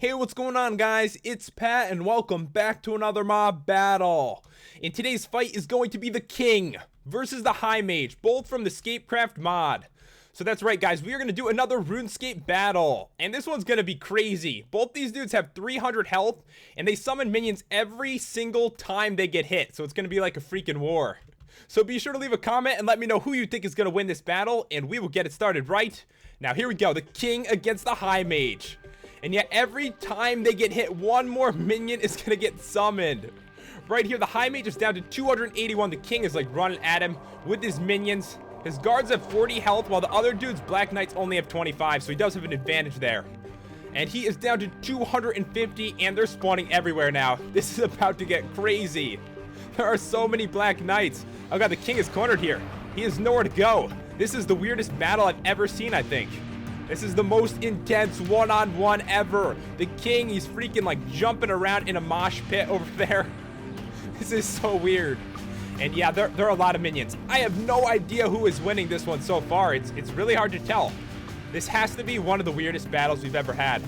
Hey, what's going on, guys? It's Pat, and welcome back to another mob battle. And today's fight is going to be the King versus the High Mage, both from the Scapecraft mod. So that's right, guys, we are going to do another Runescape battle, and this one's going to be crazy. Both these dudes have 300 health, and they summon minions every single time they get hit, so it's going to be like a freaking war. So be sure to leave a comment and let me know who you think is going to win this battle, and we will get it started right now. Here we go, the King against the High Mage. And yet every time they get hit, one more minion is going to get summoned. Right here, the High Mage is down to 281. The King is like running at him with his minions. His guards have 40 health, while the other dude's Black Knights only have 25, so he does have an advantage there. And he is down to 250, and they're spawning everywhere now. This is about to get crazy. There are so many Black Knights. Oh god, the King is cornered here. He has nowhere to go. This is the weirdest battle I've ever seen, I think. This is the most intense one-on-one ever. The King, he's freaking like jumping around in a mosh pit over there. This is so weird. And yeah, there are a lot of minions. I have no idea who is winning this one so far. It's really hard to tell. This has to be one of the weirdest battles we've ever had.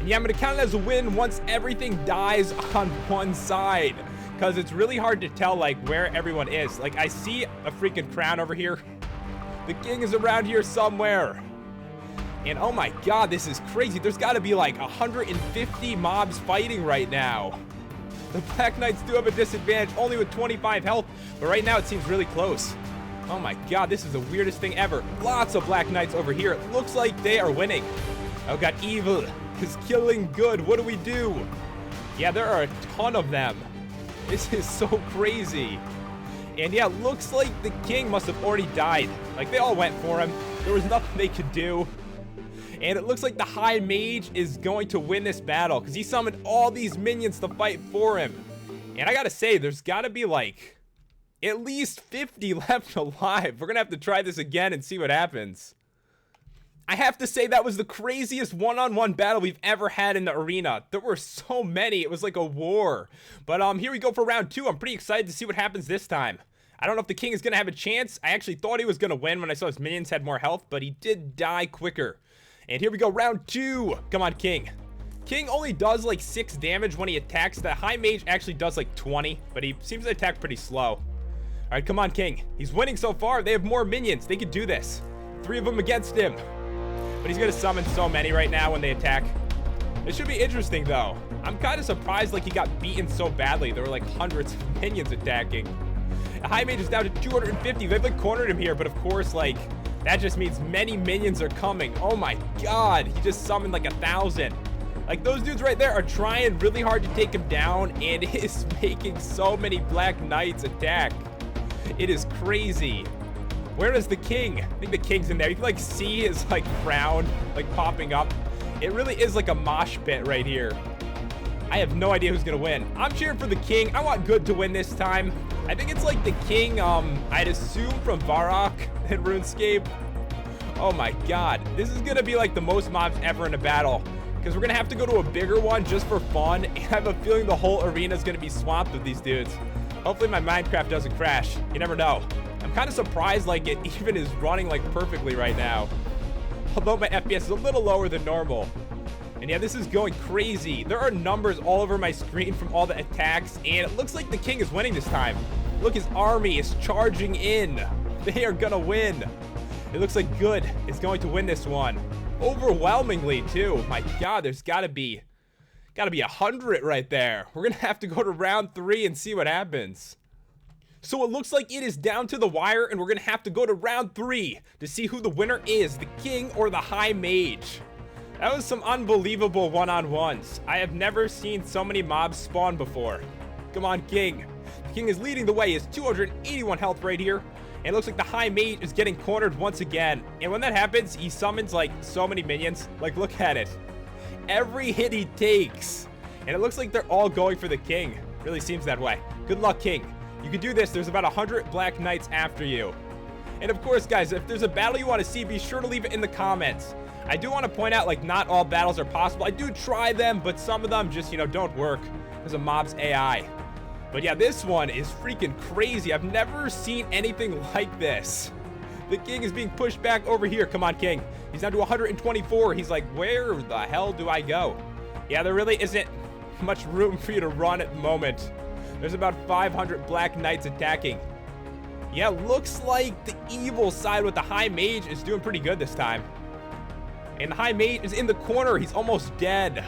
And yeah, I'm gonna count it as a win once everything dies on one side, because it's really hard to tell like where everyone is. Like, I see a freaking crown over here. The King is around here somewhere. And oh my god, this is crazy. There's got to be like 150 mobs fighting right now. The Black Knights do have a disadvantage, only with 25 health, but right now it seems really close. Oh my god, this is the weirdest thing ever. Lots of Black Knights over here. It looks like they are winning. Oh god, evil is killing good. What do we do? Yeah, there are a ton of them. This is so crazy. And yeah, it looks like the King must have already died. Like, they all went for him. There was nothing they could do. And it looks like the High Mage is going to win this battle, because he summoned all these minions to fight for him. And I gotta say, there's gotta be like at least 50 left alive. We're gonna have to try this again and see what happens. I have to say, that was the craziest one-on-one battle we've ever had in the arena. There were so many, it was like a war. But here we go for round 2. I'm pretty excited to see what happens this time. I don't know if the King is gonna have a chance. I actually thought he was gonna win when I saw his minions had more health, but he did die quicker. And here we go, round 2. Come on, King. King only does like 6 damage when he attacks. The High Mage actually does like 20, but he seems to attack pretty slow. All right, come on, King. He's winning so far. They have more minions. They could do this. 3 of them against him. But he's going to summon so many right now when they attack. This should be interesting, though. I'm kind of surprised like he got beaten so badly. There were like hundreds of minions attacking. The High Mage is down to 250. They've like cornered him here, but of course, like, that just means many minions are coming. Oh my god, he just summoned like 1,000. Like, those dudes right there are trying really hard to take him down, and it is making so many Black Knights attack. It is crazy. Where is the King? I think the King's in there. You can like see his like crown like popping up. It really is like a mosh pit right here. I have no idea who's gonna win. I'm cheering for the King. I want good to win this time. I think it's like the King, I'd assume from Varrock in RuneScape. Oh my god. This is gonna be like the most mobs ever in a battle, because we're gonna have to go to a bigger one just for fun, and I have a feeling the whole arena is gonna be swamped with these dudes. Hopefully my Minecraft doesn't crash. You never know. I'm kind of surprised like it even is running like perfectly right now, although my FPS is a little lower than normal. And yeah, this is going crazy. There are numbers all over my screen from all the attacks, and it looks like the King is winning this time. Look, his army is charging in. They are gonna win. It looks like good is going to win this one. Overwhelmingly, too. My god, there's gotta be 100 right there. We're gonna have to go to round 3 and see what happens. So it looks like it is down to the wire, and we're gonna have to go to round 3 to see who the winner is, the King or the High Mage. That was some unbelievable one-on-ones. I have never seen so many mobs spawn before. Come on, King. The King is leading the way. He has 281 health right here. And it looks like the High Mage is getting cornered once again. And when that happens, he summons like so many minions. Like, look at it. Every hit he takes. And it looks like they're all going for the King. Really seems that way. Good luck, King. You can do this. There's about 100 Black Knights after you. And of course, guys, if there's a battle you want to see, be sure to leave it in the comments. I do want to point out, like, not all battles are possible. I do try them, but some of them just, you know, don't work because of mob's AI. But yeah, this one is freaking crazy. I've never seen anything like this. The King is being pushed back over here. Come on, King. He's down to 124. He's like, where the hell do I go? Yeah, there really isn't much room for you to run at the moment. There's about 500 Black Knights attacking. Yeah, looks like the evil side with the High Mage is doing pretty good this time. And the High Mage is in the corner. He's almost dead.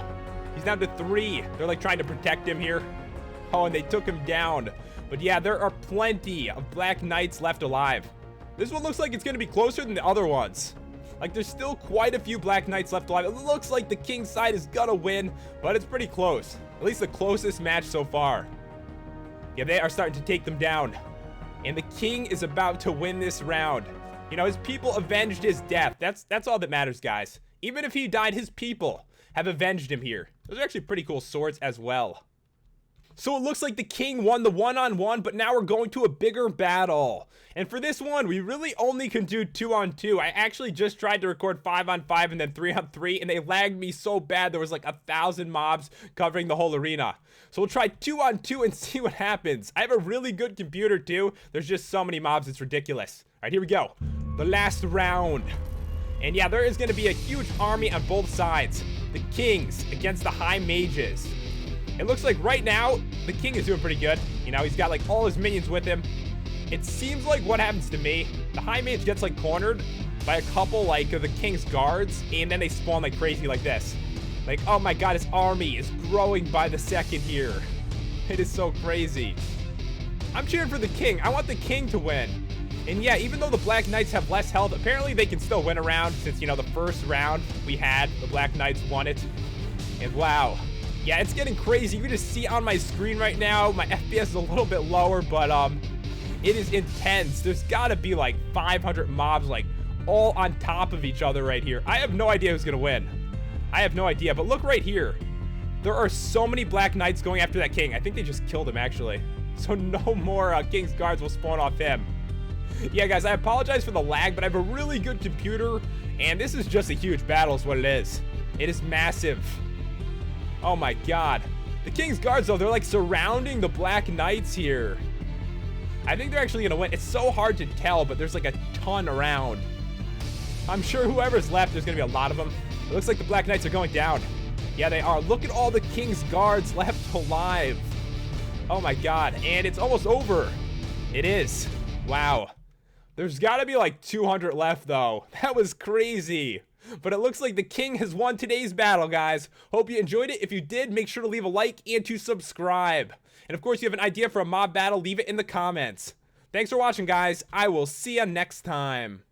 He's down to 3. They're like trying to protect him here. Oh, and they took him down. But yeah, there are plenty of Black Knights left alive. This one looks like it's going to be closer than the other ones. Like, there's still quite a few Black Knights left alive. It looks like the King's side is going to win, but it's pretty close. At least the closest match so far. Yeah, they are starting to take them down. And the King is about to win this round. You know, his people avenged his death. That's all that matters, guys. Even if he died, his people have avenged him here. Those are actually pretty cool swords as well. So it looks like the King won the one-on-one, but now we're going to a bigger battle. And for this one, we really only can do 2-on-2. I actually just tried to record 5-on-5 and then 3-on-3, and they lagged me so bad there was like 1,000 mobs covering the whole arena. So we'll try 2-on-2 and see what happens. I have a really good computer too. There's just so many mobs, it's ridiculous. All right, here we go. The last round. And yeah, there is going to be a huge army on both sides. The Kings against the High Mages. It looks like right now, the King is doing pretty good. You know, he's got like all his minions with him. It seems like what happens to me, the High Mage gets like cornered by a couple like of the King's guards, and then they spawn like crazy like this. Like, oh my god, his army is growing by the second here. It is so crazy. I'm cheering for the King. I want the King to win. And yeah, even though the Black Knights have less health, apparently they can still win a round since, you know, the first round we had, the Black Knights won it. And wow. Yeah, it's getting crazy. You can just see on my screen right now, my FPS is a little bit lower, but it is intense. There's got to be like 500 mobs like all on top of each other right here. I have no idea who's going to win. I have no idea, but look right here. There are so many Black Knights going after that King. I think they just killed him, actually. So no more King's guards will spawn off him. Yeah, guys, I apologize for the lag, but I have a really good computer, and this is just a huge battle is what it is. It is massive. Oh my god. The King's guards, though, they're like surrounding the Black Knights here. I think they're actually going to win. It's so hard to tell, but there's like a ton around. I'm sure whoever's left, there's going to be a lot of them. It looks like the Black Knights are going down. Yeah, they are. Look at all the King's guards left alive. Oh my god. And it's almost over. It is. Wow. There's got to be like 200 left, though. That was crazy. But it looks like the King has won today's battle, guys. Hope you enjoyed it. If you did, make sure to leave a like and to subscribe. And of course, if you have an idea for a mob battle, leave it in the comments. Thanks for watching, guys. I will see you next time.